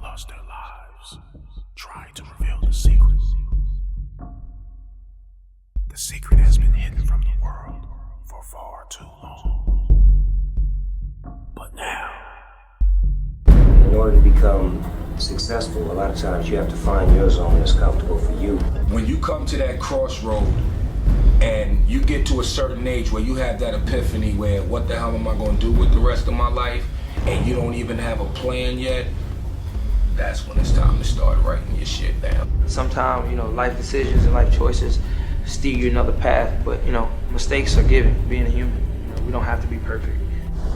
lost their lives trying to reveal the secret. The secret has been hidden from the world for far too long. But now, in order to become successful, a lot of times you have to find your zone that's comfortable for you. When you come to that crossroad and you get to a certain age where you have that epiphany where what the hell am I going to do with the rest of my life, and you don't even have a plan yet, that's when it's time to start writing your shit down. Sometimes, life decisions and life choices steer you another path, but, mistakes are given, being a human. We don't have to be perfect.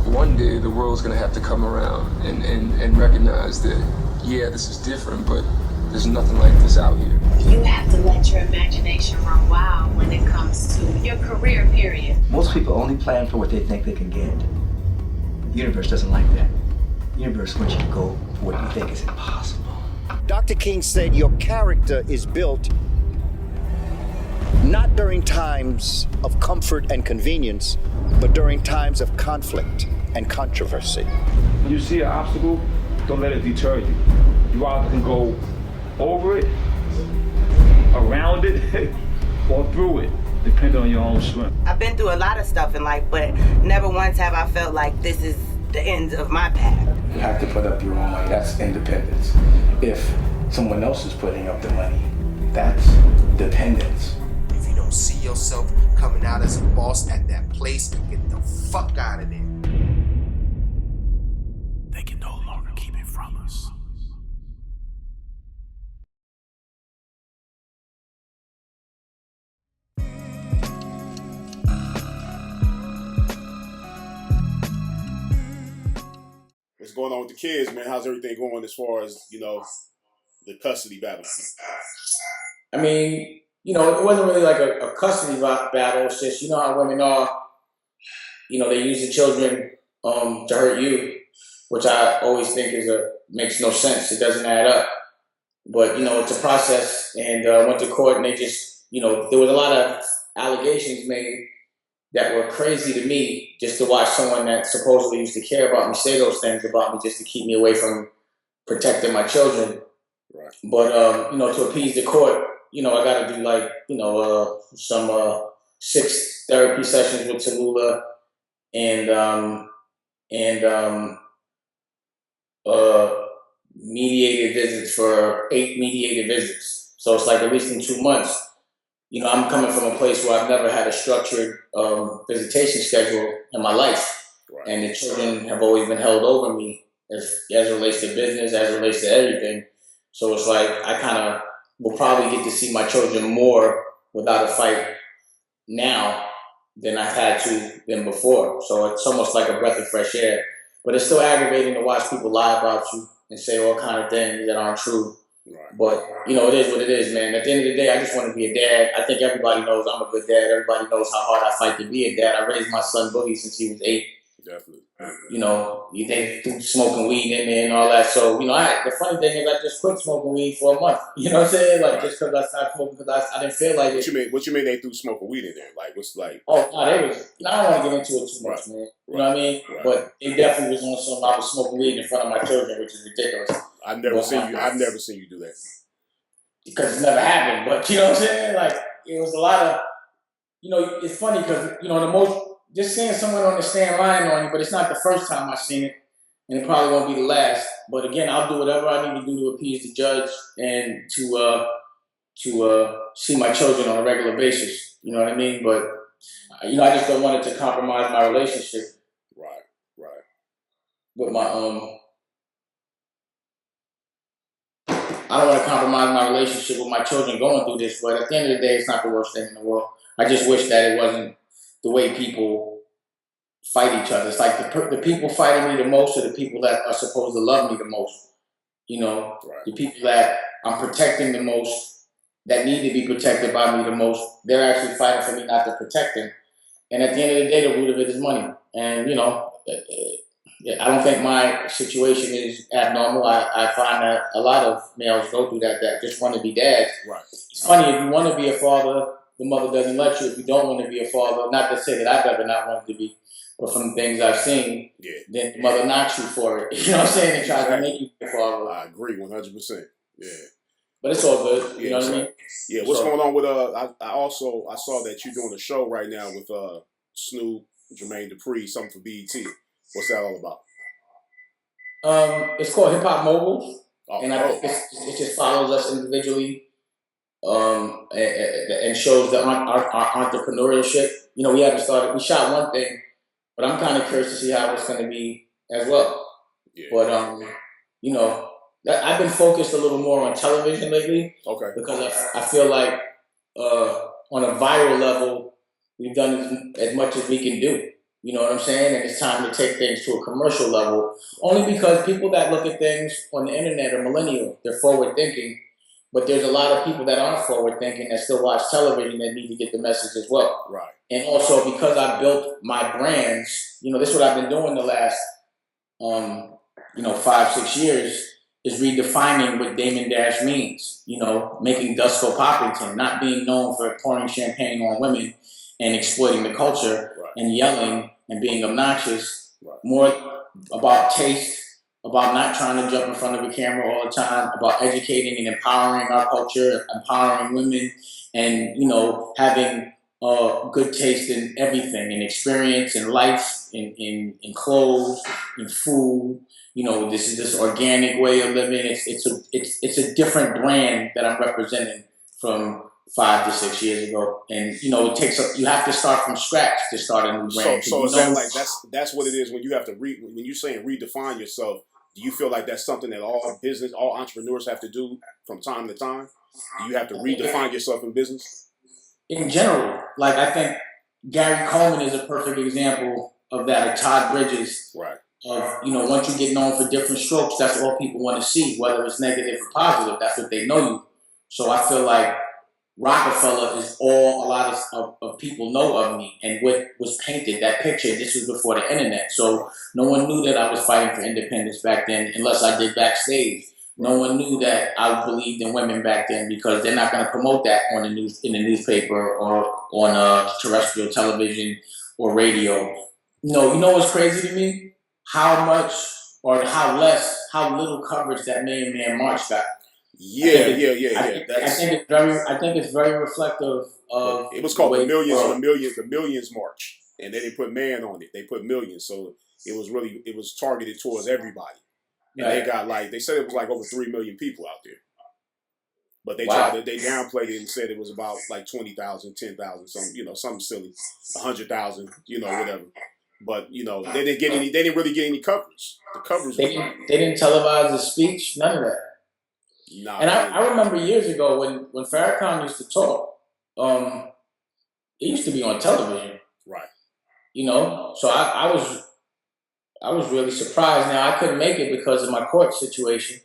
One day the world's going to have to come around and recognize that, yeah, this is different, but there's nothing like this out here. You have to let your imagination run wild when it comes to your career, period. Most people only plan for what they think they can get. The universe doesn't like that. The universe wants you to go for what you think is impossible. Dr. King said your character is built not during times of comfort and convenience, but during times of conflict and controversy. When you see an obstacle, don't let it deter you. You either can go over it, around it, or through it, depending on your own strength. I've been through a lot of stuff in life, but never once have I felt like this is the end of my path. You have to put up your own money. That's independence. If someone else is putting up the money, that's dependence. If you don't see yourself coming out as a boss at that place, get the fuck out of there. they can no longer keep it from us. What's going on with the kids, man? How's everything going as far as, the custody battle? I mean, it wasn't really like a custody battle. It's just, how women are, they use the children to hurt you, which I always think makes no sense. It doesn't add up. But, it's a process. And I went to court and they just, there was a lot of allegations made that were crazy to me, just to watch someone that supposedly used to care about me say those things about me just to keep me away from protecting my children. Right. But, to appease the court, I got to do some 6 therapy sessions with Tallulah and mediated visits for 8 mediated visits. So it's like at least in 2 months. I'm coming from a place where I've never had a structured visitation schedule in my life. Right. And the children have always been held over me as it relates to business, as it relates to everything. So it's like I kind of will probably get to see my children more without a fight now than I've had to than before. So it's almost like a breath of fresh air. But it's still aggravating to watch people lie about you and say all kind of things that aren't true. Right. But, it is what it is, man. At the end of the day, I just want to be a dad. I think everybody knows I'm a good dad. Everybody knows how hard I fight to be a dad. I raised my son Boogie since he was 8. Definitely. They threw smoking weed in there and all that. So, the funny thing is I just quit smoking weed for a month. You know what I'm saying? Like, just because I stopped smoking because I didn't feel like it. What you mean they threw smoking weed in there? Like, what's like? Oh, no, they was. I don't want to get into it too much, man. You know what I mean? Right. But it definitely was on something. I was smoking weed in front of my children, which is ridiculous. I've never seen you do that. Because it's never happened. But you know what I'm saying? Like, it was a lot of, it's funny because, just seeing someone on the stand lying on you, but it's not the first time I've seen it, and it probably won't be the last. But again, I'll do whatever I need to do to appease the judge and to see my children on a regular basis. You know what I mean? But I just don't want it to compromise my relationship. Right. With my I don't want to compromise my relationship with my children going through this. But at the end of the day, it's not the worst thing in the world. I just wish that it wasn't the way people fight each other. It's like the people fighting me the most are the people that are supposed to love me the most. Right. The people that I'm protecting the most, that need to be protected by me the most, they're actually fighting for me not to protect them. And at the end of the day, the root of it is money. And, I don't think my situation is abnormal. I find that a lot of males go through that just want to be dads. Right. It's funny, if you want to be a father, the mother doesn't let you. If you don't want to be a father, not to say that I've ever not wanted to be, but from things I've seen, then the mother knocks you for it. You know what I'm saying? And tries to make you fall. I agree 100%. Yeah. But it's all good. You know what I mean? Yeah. What's going on with I saw that you're doing a show right now with Snoop, Jermaine Dupri, something for BET. What's that all about? It's called Hip Hop Moguls, and I think it just follows us individually, and shows our entrepreneurship. You know, we haven't started. We shot one thing, but I'm kind of curious to see how it's going to be as well. Yeah. But you know, I've been focused a little more on television lately. Okay. Because I feel like on a viral level, we've done as much as we can do. You know what I'm saying? And it's time to take things to a commercial level. Only because people that look at things on the internet are millennial. They're forward thinking. But there's a lot of people that aren't forward thinking that still watch television that need to get the message as well. Right. And also because I built my brands, you know, this is what I've been doing the last 5-6 years, is redefining what Damon Dash means. You know, making Dusko Poppington, not being known for pouring champagne on women and exploiting the culture and yelling and being obnoxious. More about taste, about not trying to jump in front of a camera all the time, about educating and empowering our culture, empowering women, and, you know, having good taste in everything, and experience in life, in clothes, in food. You know, this is this organic way of living. It's a different brand that I'm representing from 5 to 6 years ago, and you know, you have to start from scratch to start a new brand. So is that like that's what it is when you have to when you're saying redefine yourself? Do you feel like that's something that all entrepreneurs have to do from time to time? Do you have to redefine yourself in business? In general, like I think Gary Coleman is a perfect example of that, or Todd Bridges. Right. Of, you know, once you get known for different strokes, that's all people want to see, whether it's negative or positive. That's what they know you. So I feel like Rockefeller is all a lot of people know of me, and what was painted, that picture, this was before the internet. So no one knew that I was fighting for independence back then unless I did backstage. No one knew that I believed in women back then because they're not going to promote that on the news, in the newspaper or on terrestrial television or radio. No, you know what's crazy to me? How much or how little coverage that Million Man March got. Yeah. I think it's very reflective of. It was called the Millions March, and they didn't put man on it. They put millions, so it was targeted towards everybody. And they got they said it was like over 3 million people out there, but they downplayed it and said it was about like 20,000, 10,000, something silly, 100,000, whatever. But they didn't really get any coverage. The coverage they didn't televise the speech, none of that. Nah, and I remember years ago when Farrakhan used to talk, it used to be on television. Right. So I was really surprised. Now I couldn't make it because of my court situation,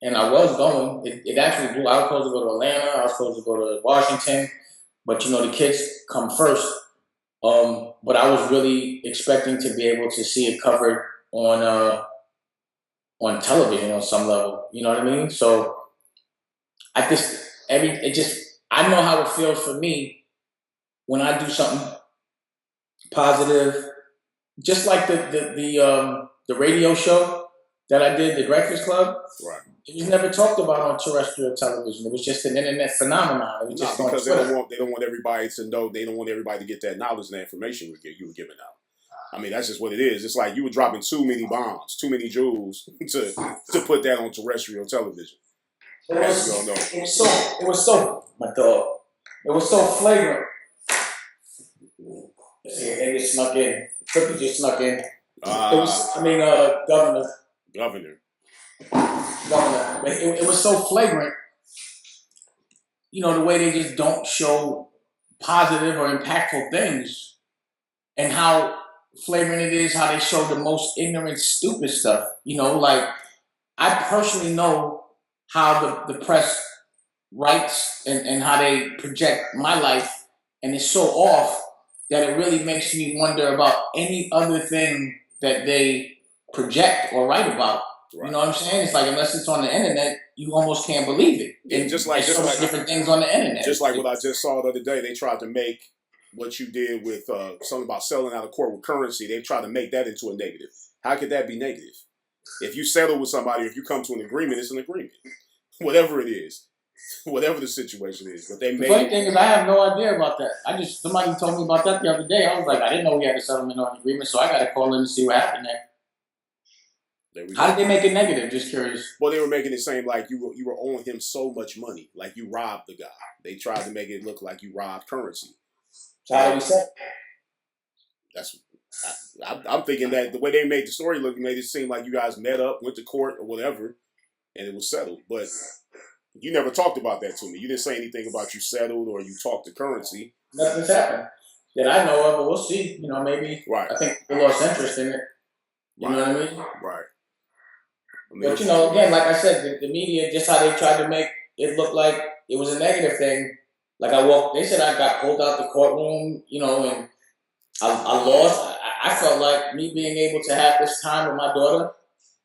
and I was going. It actually blew. I was supposed to go to Atlanta. I was supposed to go to Washington, but the kids come first. But I was really expecting to be able to see it covered on television on some level. You know what I mean? So I know how it feels for me when I do something positive, just like the radio show that I did, The Breakfast Club. Right. It was never talked about on terrestrial television. It was just an internet phenomenon. It was just because they don't want everybody to know. They don't want everybody to get that knowledge and that information you were giving out. I mean, that's just what it is. It's like you were dropping too many bombs, too many jewels to put that on terrestrial television. It was so flagrant. It just snuck in. Trippy just snuck in. Governor. But it was so flagrant, the way they just don't show positive or impactful things, and how flagrant it is how they show the most ignorant, stupid stuff. I personally know how the press writes and how they project my life, and it's so off that it really makes me wonder about any other thing that they project or write about. Right. You know what I'm saying? It's like, unless it's on the internet, you almost can't believe it. And just like different things on the internet. Just like what I just saw the other day, they tried to make what you did with something about selling out of court with currency, they try to make that into a negative. How could that be negative? If you settle with somebody, if you come to an agreement, it's an agreement. Whatever it is. Whatever the situation is. But they The made funny thing is, I have no idea about that. Somebody told me about that the other day. I was like, I didn't know we had a settlement on agreement, so I got to call in and see what happened there. How did they make it negative? Just curious. Well, they were making it seem like you were owing him so much money, like you robbed the guy. They tried to make it look like you robbed currency. So how do we say? I'm thinking that the way they made the story look made it seem like you guys met up, went to court or whatever, and it was settled. But you never talked about that to me. You didn't say anything about you settled or you talked to currency. Nothing's happened that I know of, but we'll see. You know, maybe. Right. I think people lost interest in it. You know what I mean? Right. But, you know, again, like I said, the media, just how they tried to make it look like it was a negative thing. Like they said I got pulled out the courtroom, you know, and I lost. I felt like me being able to have this time with my daughter,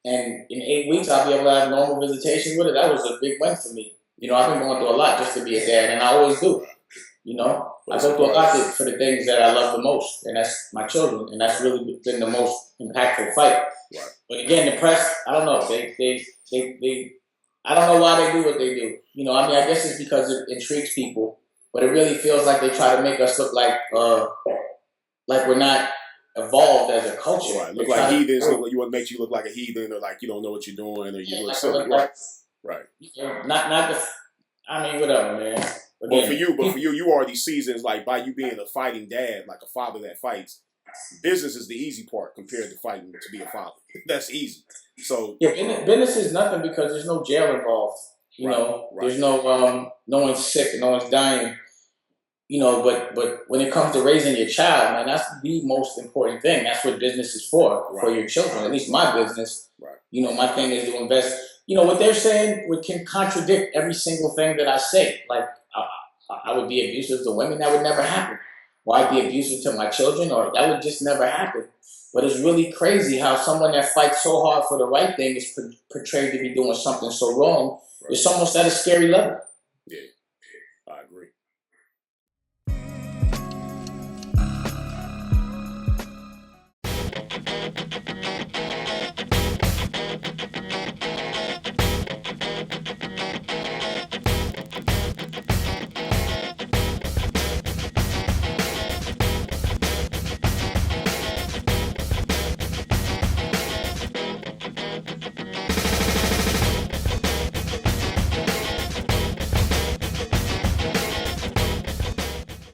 and in 8 weeks I'll be able to have normal visitation with her. That was a big win for me. You know, I've been going through a lot just to be a dad, and I always do. You know, I go through a lot for the things that I love the most, and that's my children, and that's really been the most impactful fight. Right. But again, the press, I don't know. They I don't know why they do what they do. You know, I mean, I guess it's because it intrigues people, but it really feels like they try to make us look like we're not evolved as a culture. Right. Look like heathens. You want to make you look like a heathen, or like you don't know what you're doing, or you look silly. Right. Right. Not the. I mean, whatever, man. Again, but for you, you are these seasons, like by you being a fighting dad, like a father that fights. Business is the easy part compared to fighting to be a father. That's easy. So yeah, business is nothing because there's no jail involved. You know, there's no one's sick, no one's dying. You know, but when it comes to raising your child, man, that's the most important thing. That's what business is for your children. At least my business. Right. You know, my thing is to invest. You know what they're saying can contradict every single thing that I say. Like I would be abusive to women. That would never happen. Or I'd be abusive to my children, or that would just never happen. But it's really crazy how someone that fights so hard for the right thing is portrayed to be doing something so wrong. It's almost at a scary level.